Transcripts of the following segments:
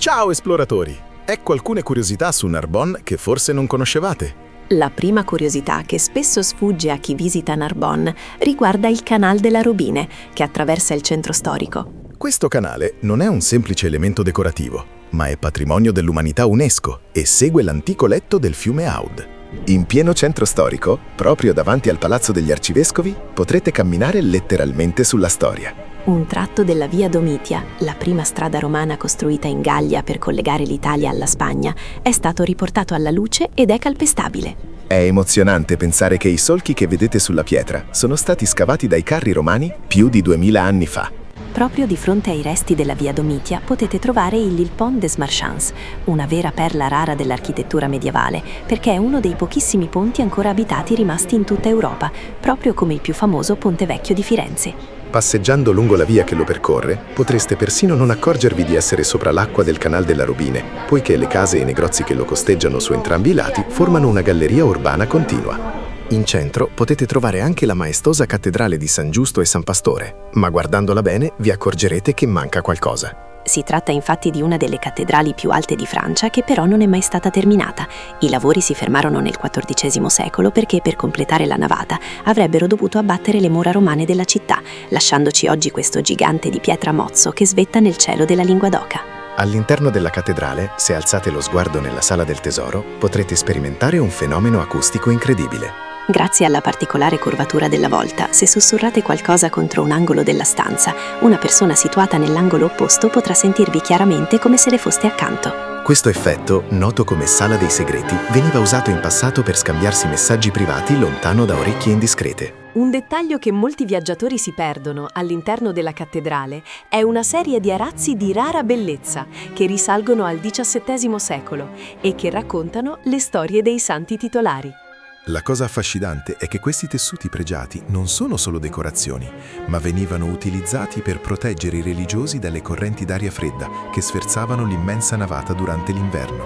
Ciao esploratori! Ecco alcune curiosità su Narbonne che forse non conoscevate. La prima curiosità che spesso sfugge a chi visita Narbonne riguarda il Canal de la Robine, che attraversa il centro storico. Questo canale non è un semplice elemento decorativo, ma è patrimonio dell'umanità UNESCO e segue l'antico letto del fiume Aude. In pieno centro storico, proprio davanti al Palazzo degli Arcivescovi, potrete camminare letteralmente sulla storia. Un tratto della Via Domitia, la prima strada romana costruita in Gallia per collegare l'Italia alla Spagna, è stato riportato alla luce ed è calpestabile. È emozionante pensare che i solchi che vedete sulla pietra sono stati scavati dai carri romani più di 2000 anni fa. Proprio di fronte ai resti della Via Domitia potete trovare il Pont des Marchands, una vera perla rara dell'architettura medievale, perché è uno dei pochissimi ponti ancora abitati rimasti in tutta Europa, proprio come il più famoso Ponte Vecchio di Firenze. Passeggiando lungo la via che lo percorre, potreste persino non accorgervi di essere sopra l'acqua del Canal della Robine, poiché le case e i negozi che lo costeggiano su entrambi i lati formano una galleria urbana continua. In centro potete trovare anche la maestosa cattedrale di San Giusto e San Pastore, ma guardandola bene vi accorgerete che manca qualcosa. Si tratta infatti di una delle cattedrali più alte di Francia che però non è mai stata terminata. I lavori si fermarono nel XIV secolo perché per completare la navata avrebbero dovuto abbattere le mura romane della città, lasciandoci oggi questo gigante di pietra mozzo che svetta nel cielo della Lingua d'Oca. All'interno della cattedrale, se alzate lo sguardo nella sala del tesoro, potrete sperimentare un fenomeno acustico incredibile. Grazie alla particolare curvatura della volta, se sussurrate qualcosa contro un angolo della stanza, una persona situata nell'angolo opposto potrà sentirvi chiaramente come se le foste accanto. Questo effetto, noto come Sala dei Segreti, veniva usato in passato per scambiarsi messaggi privati lontano da orecchie indiscrete. Un dettaglio che molti viaggiatori si perdono all'interno della cattedrale è una serie di arazzi di rara bellezza che risalgono al XVII secolo e che raccontano le storie dei santi titolari. La cosa affascinante è che questi tessuti pregiati non sono solo decorazioni, ma venivano utilizzati per proteggere i religiosi dalle correnti d'aria fredda che sferzavano l'immensa navata durante l'inverno,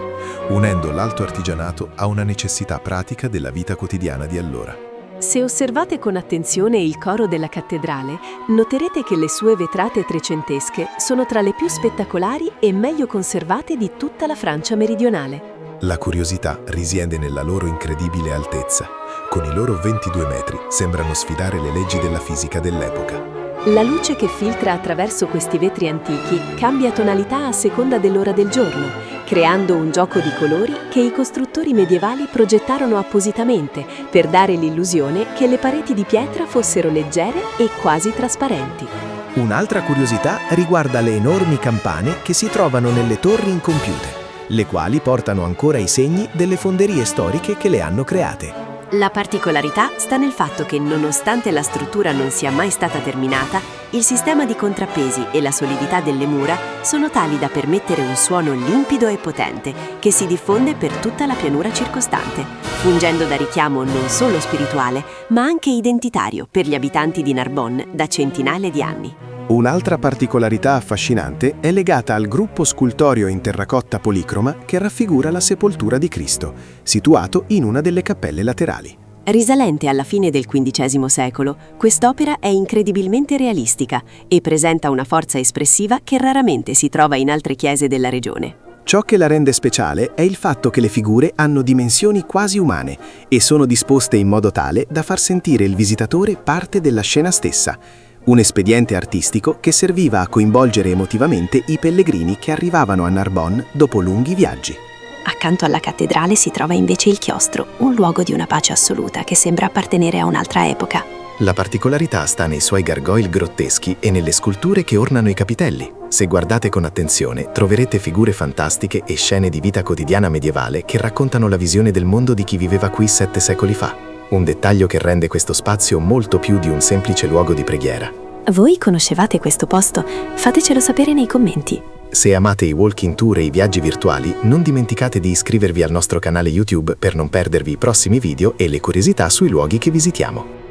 unendo l'alto artigianato a una necessità pratica della vita quotidiana di allora. Se osservate con attenzione il coro della cattedrale, noterete che le sue vetrate trecentesche sono tra le più spettacolari e meglio conservate di tutta la Francia meridionale. La curiosità risiede nella loro incredibile altezza. Con i loro 22 metri sembrano sfidare le leggi della fisica dell'epoca. La luce che filtra attraverso questi vetri antichi cambia tonalità a seconda dell'ora del giorno, creando un gioco di colori che i costruttori medievali progettarono appositamente per dare l'illusione che le pareti di pietra fossero leggere e quasi trasparenti. Un'altra curiosità riguarda le enormi campane che si trovano nelle torri incompiute, le quali portano ancora i segni delle fonderie storiche che le hanno create. La particolarità sta nel fatto che, nonostante la struttura non sia mai stata terminata, il sistema di contrappesi e la solidità delle mura sono tali da permettere un suono limpido e potente che si diffonde per tutta la pianura circostante, fungendo da richiamo non solo spirituale, ma anche identitario per gli abitanti di Narbonne da centinaia di anni. Un'altra particolarità affascinante è legata al gruppo scultoreo in terracotta policroma che raffigura la sepoltura di Cristo, situato in una delle cappelle laterali. Risalente alla fine del XV secolo, quest'opera è incredibilmente realistica e presenta una forza espressiva che raramente si trova in altre chiese della regione. Ciò che la rende speciale è il fatto che le figure hanno dimensioni quasi umane e sono disposte in modo tale da far sentire il visitatore parte della scena stessa. Un espediente artistico che serviva a coinvolgere emotivamente i pellegrini che arrivavano a Narbonne dopo lunghi viaggi. Accanto alla cattedrale si trova invece il chiostro, un luogo di una pace assoluta che sembra appartenere a un'altra epoca. La particolarità sta nei suoi gargoyle grotteschi e nelle sculture che ornano i capitelli. Se guardate con attenzione, troverete figure fantastiche e scene di vita quotidiana medievale che raccontano la visione del mondo di chi viveva qui 7 secoli fa. Un dettaglio che rende questo spazio molto più di un semplice luogo di preghiera. Voi conoscevate questo posto? Fatecelo sapere nei commenti. Se amate i walking tour e i viaggi virtuali, non dimenticate di iscrivervi al nostro canale YouTube per non perdervi i prossimi video e le curiosità sui luoghi che visitiamo.